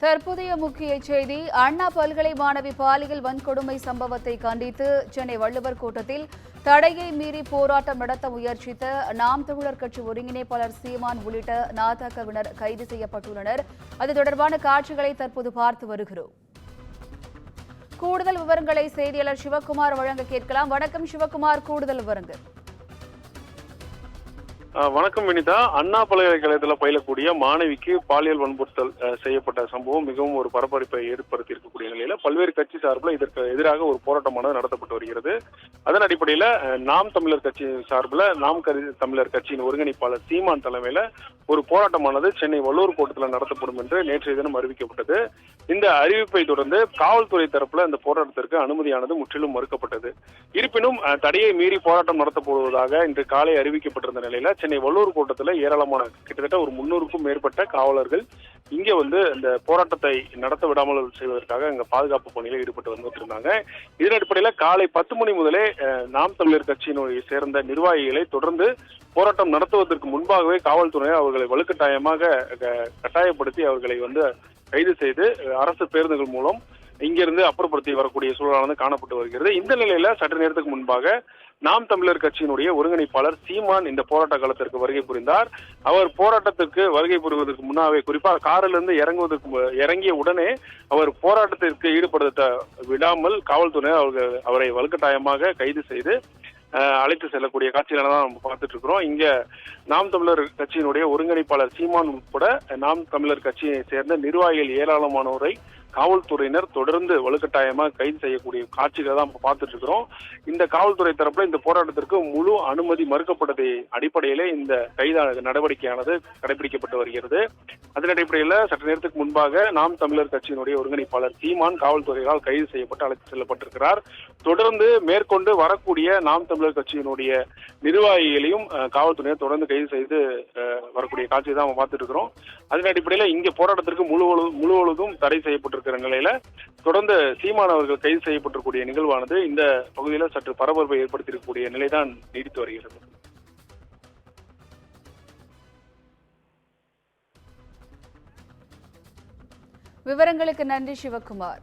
தற்போதைய முக்கிய செய்தி. அண்ணா பல்கலை மாணவி பாலியல் வன்கொடுமை சம்பவத்தை கண்டித்து சென்னை வள்ளுவர் கோட்டத்தில் தடையை மீறி போராட்டம் நடத்த முயற்சித்த நாம் தமிழர் கட்சி ஒருங்கிணைப்பாளர் சீமான் உள்ளிட்ட நாதகவினர் கைது செய்யப்பட்டுள்ளனர். அது தொடர்பான காட்சிகளை தற்போது பார்த்து வருகிறோம். கூடுதல் விவரங்களை செய்தியாளர் சிவகுமார் வழங்க கேட்கலாம். வணக்கம் சிவகுமார், கூடுதல் விவரங்கள். வணக்கம் வினிதா. அண்ணா பல்கலைக்கழகத்தில் பயிலக்கூடிய மாணவிக்கு பாலியல் வன்புறுத்தல் செய்யப்பட்ட சம்பவம் மிகவும் ஒரு பரபரப்பை ஏற்படுத்தி இருக்கக்கூடிய நிலையில பல்வேறு கட்சி சார்பில் இதற்கு எதிராக ஒரு போராட்டமானது நடத்தப்பட்டு வருகிறது. அதன் அடிப்படையில் நாம் தமிழர் கட்சி சார்பில் தமிழர் கட்சியின் ஒருங்கிணைப்பாளர் சீமான் தலைமையில ஒரு போராட்டமானது சென்னை வள்ளுவர் கோட்டத்தில் நடத்தப்படும் என்று நேற்றைய தினம் அறிவிக்கப்பட்டது. இந்த அறிவிப்பை தொடர்ந்து காவல்துறை தரப்புல இந்த போராட்டத்திற்கு அனுமதியானது முற்றிலும் மறுக்கப்பட்டது. இருப்பினும் தடையை மீறி போராட்டம் நடத்தப்படுவதாக இன்று காலை அறிவிக்கப்பட்டிருந்த நிலையில சென்னை வள்ளுவர் கோட்டத்தில் ஏராளமான கிட்டத்தட்ட ஒரு 300க்கும் மேற்பட்ட காவலர்கள் இங்க இந்த போராட்டத்தை நடத்த விடாமல் செய்வதற்காக அங்க பாதுகாப்பு பணியில் ஈடுபட்டு வந்துட்டு இருந்தாங்க. இதன் அடிப்படையில் காலை 10 மணி முதலே நாம் தமிழர் கட்சியினுடைய சேர்ந்த நிர்வாகிகளை தொடர்ந்து போராட்டம் நடத்துவதற்கு முன்பாகவே காவல்துறையினர் அவர்களை வலுக்கட்டாயமாக கட்டாயப்படுத்தி அவர்களை கைது செய்து அரசு பேருந்துகள் மூலம் இங்கிருந்து அப்புறப்படுத்தி வரக்கூடிய சூழலானது காணப்பட்டு வருகிறது. இந்த நிலையில சற்று நேரத்துக்கு முன்பாக நாம் தமிழர் கட்சியினுடைய ஒருங்கிணைப்பாளர் சீமான் இந்த போராட்ட காலத்திற்கு வருகை புரிந்தார். அவர் போராட்டத்திற்கு வருகை புரிவதற்கு முன்னாவே, குறிப்பாக காரிலிருந்து இறங்கிய உடனே அவர் போராட்டத்திற்கு ஈடுபடுத்த விடாமல் காவல்துறையினர் அவரை வலுக்கட்டாயமாக கைது செய்து அழைத்து செல்லக்கூடிய காட்சிகளை தான் நம்ம பார்த்துட்டு இருக்கிறோம். இங்க நாம் தமிழர் கட்சியினுடைய ஒருங்கிணைப்பாளர் சீமான் உட்பட நாம் தமிழர் கட்சியை சேர்ந்த நிர்வாகிகள் ஏராளமானோரை காவல்துறையினர் தொடர்ந்து வலுக்கட்டாயமாக கைது செய்யக்கூடிய காட்சிகளை தான் பார்த்துட்டு இருக்கிறோம். இந்த காவல்துறை தரப்புல இந்த போராட்டத்திற்கு முழு அனுமதி மறுக்கப்பட்டதை அடிப்படையிலே இந்த கைது நடவடிக்கையானது கடைபிடிக்கப்பட்டு வருகிறது. அதன் அடிப்படையில் சற்று நேரத்துக்கு முன்பாக நாம் தமிழர் கட்சியினுடைய ஒருங்கிணைப்பாளர் சீமான் காவல்துறையால் கைது செய்யப்பட்டு அழைத்து செல்லப்பட்டிருக்கிறார். தொடர்ந்து மேற்கொண்டு வரக்கூடிய நாம் தமிழர் கட்சியினுடைய நிர்வாகிகளையும் காவல்துறையினர் தொடர்ந்து கைது செய்து வரக்கூடிய காட்சியை தான் பார்த்துட்டு இருக்கிறோம். அதன் அடிப்படையில் இங்க போராட்டத்திற்கு முழுவதும் தடை செய்யப்பட்டிருக்கிற நிலையில தொடர்ந்து சீமான் அவர்கள் கைது செய்யப்பட்டிருக்கூடிய நிகழ்வானது இந்த பகுதியில் சற்று பரபரப்பை ஏற்படுத்தியிருக்கக்கூடிய நிலைதான் நீடித்து வருகிறது. விவரங்களுக்கு நன்றி சிவகுமார்.